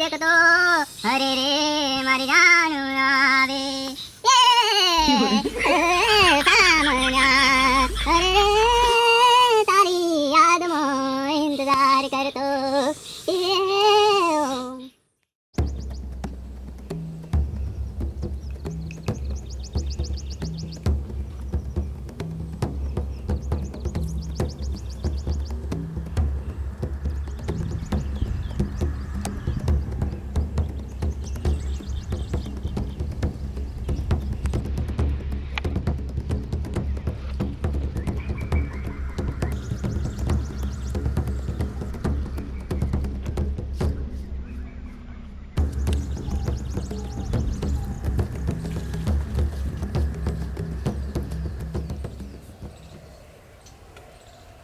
એક તો હરે રે મારી જાનું આવે સામણા હરે રે તારી યાદમાં ઇંતજાર કરતો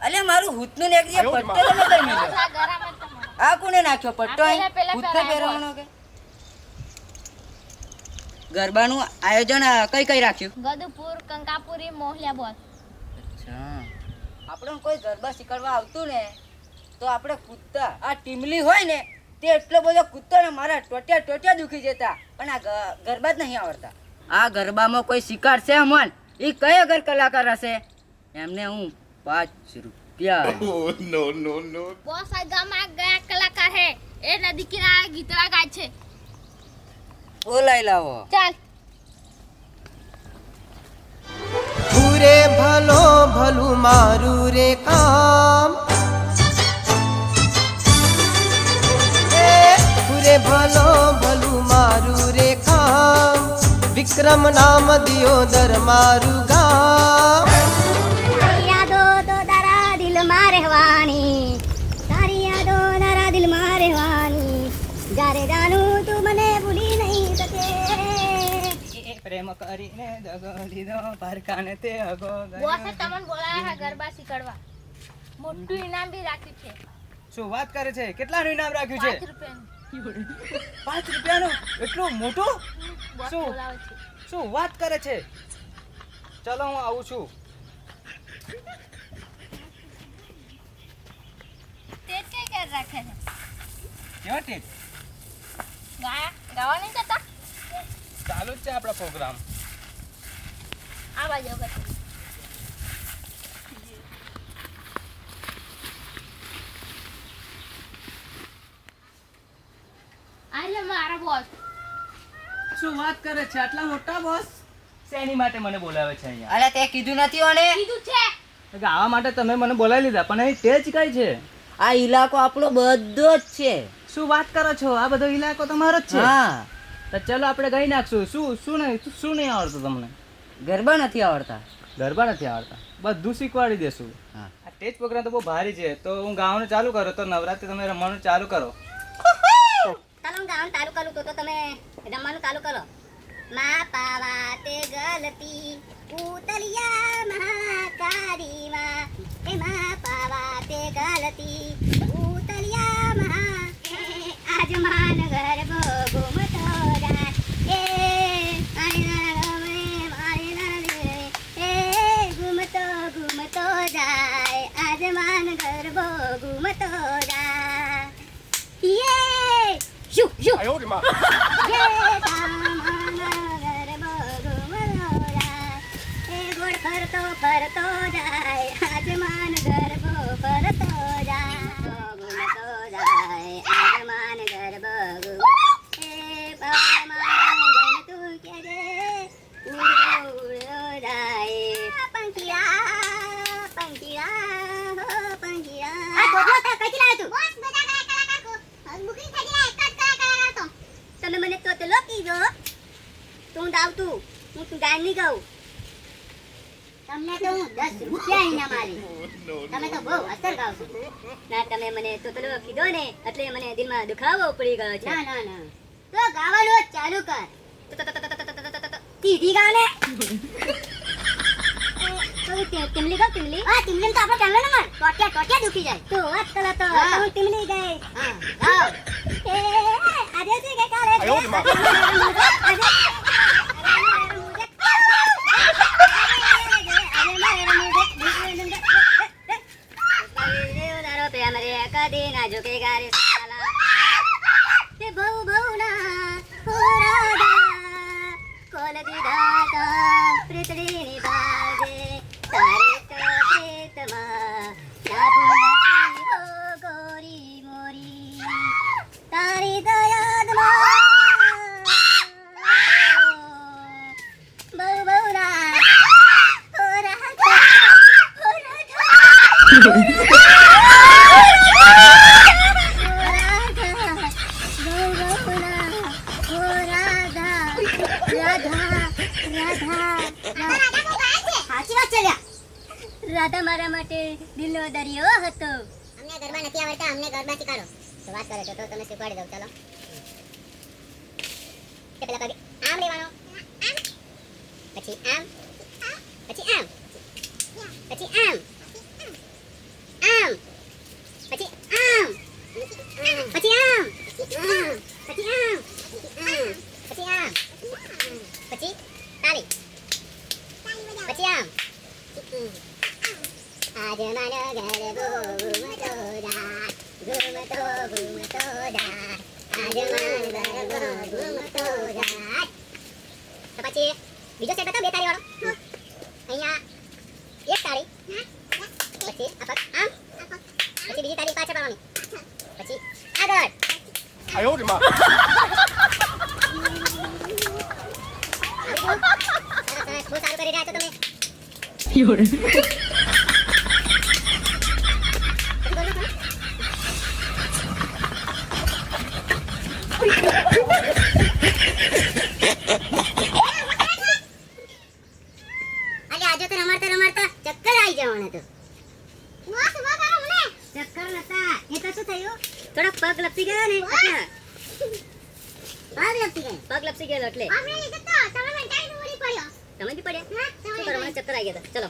અલે મારું હુતનું ને એક જે પટ્ટો તમે કઈ મિલ્યો આ કોને નાખ્યો પટ્ટો હુતને પહેરવાનો કે ગરબાનું આયોજન કઈ કઈ રાખ્યું ગદુપુર કંકાપુરી મોહલિયા બોલ અચ્છા આપણે કોઈ ગરબા શીખવાડવા આવતું ને તો આપણે કૂદતા આ ટીમલી હોય ને તે એટલો બધો કૂદતો ને મારા ટોટિયા દુખી જતા પણ આ ગરબા જ નહીં આવડતા આ ગરબામાં કોઈ શીખાડશે અમન એ કયો ઘર કલાકાર હશે એમને હું 5 રૂપિયા No. બોસ આ ગામમાં ગયા કલાકાર હે એ નદી કિનારે ગીતડા ગાય છે બોલાઈ લાવો ચાલ પૂરે ભલો ભલું મારું રે કામ પૂરે ભલો ભલું મારું રે કામ વિક્રમ નામ દિયોદર મારું ગામ યાદો તો તારા દિલમાં રહેવાની તારી યાદો તારા દિલમાં રહેવાની જ્યારે જાનું તું મને ભૂલી નહીં શકે પ્રેમ કરીને દગો લીધો પરકાને તે અગો બોસે તમને બોલાયા છે ગરબા શીખવાડવા મોટું ઇનામ બી રાખ્યું છે શું વાત કરે છે કેટલાનું ઇનામ રાખ્યું છે 5 રૂપિયાનું 5 રૂપિયાનું એટલું મોટું બોસ શું? બોલાવે છે શું વાત કરે છે ચલો હું આવું છું તે કે રાખે છે કેવો ટેપ ગાવા નહીં જતા ચાલુ જ છે આપણો પ્રોગ્રામ આ બાજુ વગર આલે મારા બોસ શું વાત કરે છે આટલા મોટા બોસ શેની માટે મને બોલાવે છે અહીંયા અરે તે કીધું નથી ઓને કીધું છે ગાવા માટે તમે મને બોલાવી લીધા પણ અહીં સ્ટેજ કઈ છે આ ઇલાકો આપણો બધો જ છે. શું વાત કરો છો આ બધો ઇલાકો તમારો જ છે હા, તો ચલો આપણે ગઈ નાખશું શું નહીં આવડતું તમને ગરબા નથી આવડતા. ગરબા નથી આવડતા બધું શીખવાડી દેશું હા. આ સ્ટેજ પ્રોગ્રામ તો બહુ ભારી છે તો હું ગાવાનું ચાલુ કરો તો નવરાત્રી તમે રમવાનું ચાલુ કરો ચાલો હું ગાવાનું ચાલુ કરું તો તમે રમવાનું ચાલુ કરો મા પાવા તે ગલતી ઉતલિયા મહાકારી માં એ મા પાવા તે ગલતી ઉતલિયા મહા આજ માન ગરબો ઘૂમતો જાય એ ઘૂમતો જાય આજ માન ગરબો ઘૂમતો જાય યે શુ શુ યે ગોળ ફરતો જાય આજમાન ગરબો ફરતો જાય ઘૂમતો જાય આજમાન ગરબો એ પાવામાં જઈને તું કે રે ઉડો જાય પંખીડા હો પંખીડા આ ગોઠવો તા કઈ લાવ્યો તું બોસ બધા ગયા કલાકાર કો બુકિંગ થઈ ગઈ એક જ કલાકાર હતો તમે મને તો લોકી દો તું દાવતું હું તું ગાય નહીં ગાઉં તમને તો હું 10 રૂપિયા ઇનામ આલી તમે તો બહુ અસર ગાવ છો ના તમે મને તો કીધો ને એટલે મને દિલમાં દુખાવો પડી ગયો છે ના તો ગાવાનું ચાલુ કર તીધી ગાને તિમલી ગાવ તિમલી આ તિમલી તો આપણો ચાલે ને માર ટોટિયા દુખી જાય તો વાત કરા તો હું તિમલી ગઈ હા ગાવ એ આજે છે કે કાલે कदी ना झुकेगा रे साला ते बहु મન દીધાતા પ્રીતડીની બાજે તારે તો પ્રીતમાં ના ભૂલાતી હો ગોરી મોરી તારી તો યાદમાં બહુ બહુ રાત હો રાધા હો રાધા મારા માટે દિલનો દરિયો હતો. અમને ગરબા નથી આવડતા, અમને ગરબા શીખવાડો. તો વાત કરે છો તો તમે શીખવાડી દઉં. ચાલો તે પેલા પગે આમ લેવાનો, પછી આમ, પછી આમ, પછી આમ, આમ, પછી આમ, પછી આમ, પછી આમ, પછી આમ, પછી તાળી, પછી આમ. આજ મારો ગરબો ઘૂમતો જાય, ઘૂમતો ઘૂમતો જાય, આજ મારો ગરબો ઘૂમતો જાય. તો પછી બીજો સેટ બતાવો, બે તાળી વાળો. અહીંયા એક તાળી, પછી આ પગ આમ, પછી બીજી તાળી પાછળ પાડવાની, પછી આગળ. આયો રે માં. સરસ, બહુ સારું કરી રહ્યા છો તમે. અલે આજે તો રમાડતા રમાડતા ચક્કર આવી જવાના તો. ચક્કર નતા, એ તો શું થયું, થોડા પગ લપસી ગયા ને એટલે. પગ લપસી ગયેલો એટલે તમે બી પડ્યા. શું કરો, મને ચક્કર આવી ગયા હતા. ચલો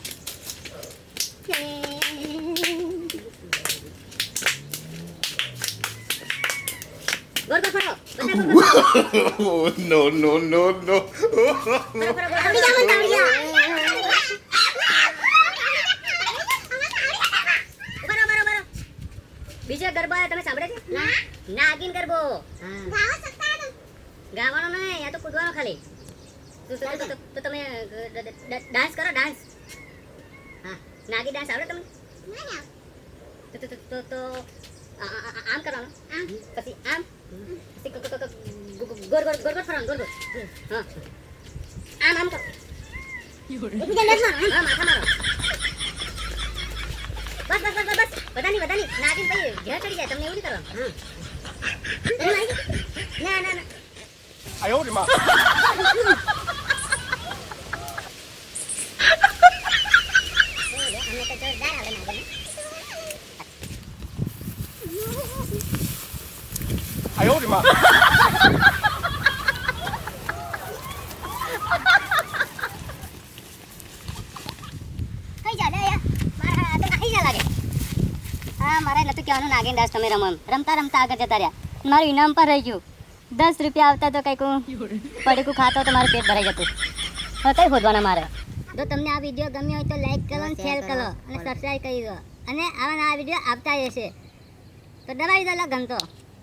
ગોળ ગોળ ફરો, બધા ગોળ ગોળ ફરો. Oh, no, no, no, no. બીજો ગરબો તમે સાંભળે છે? નાગીન ગરબો. ગાવાનો નહીં, આ તો કૂદવાનો ખાલી. તો તમે ડાન્સ કરો, ડાન્સ. હા, નાગી ડાન્સ આવડે તમને? તો આમ કરવાનું, પછી આમ, પછી ગોળ ગોળ ગોળ ગોળ ફરવાનું, ગોળ ગોળ. હા, આમ આમ કરો. એકબીજાને લેફ્ટ મારો, હા, માથા મારો. બસ બસ બસ બસ, બધાની નાગીન પછી ઘેર ચડી જાય. તમને એવું નહીં કરવાનું. ના ના ના. આયો રે માં. અમને તો જોરદાર આવડે નાગીન. આયો રે માં. કઈ જા લે યાર, મારા હાથે નાખી જા લાગે. હા, મારે નતું કહેવાનું નાગીન ડાન્સ તમે રમો. રમતા રમતા આગળ જતા રહ્યા. મારું ઇનામ પર રહી ગયું. 10 રૂપિયા આવતા તો કંઈક હું પડીકું ખાતો તો મારું પેટ ભરાઈ જતું. હવે કઈ ખોદવાના મારે. જો તમને આ વિડીયો ગમ્યો હોય તો લાઈક કરો અને શેર કરો અને સબસ્ક્રાઈબ કરી દો. અને આવા નવા વિડીયો આવતા રહેશે. તો દબાવી દો ગમતો.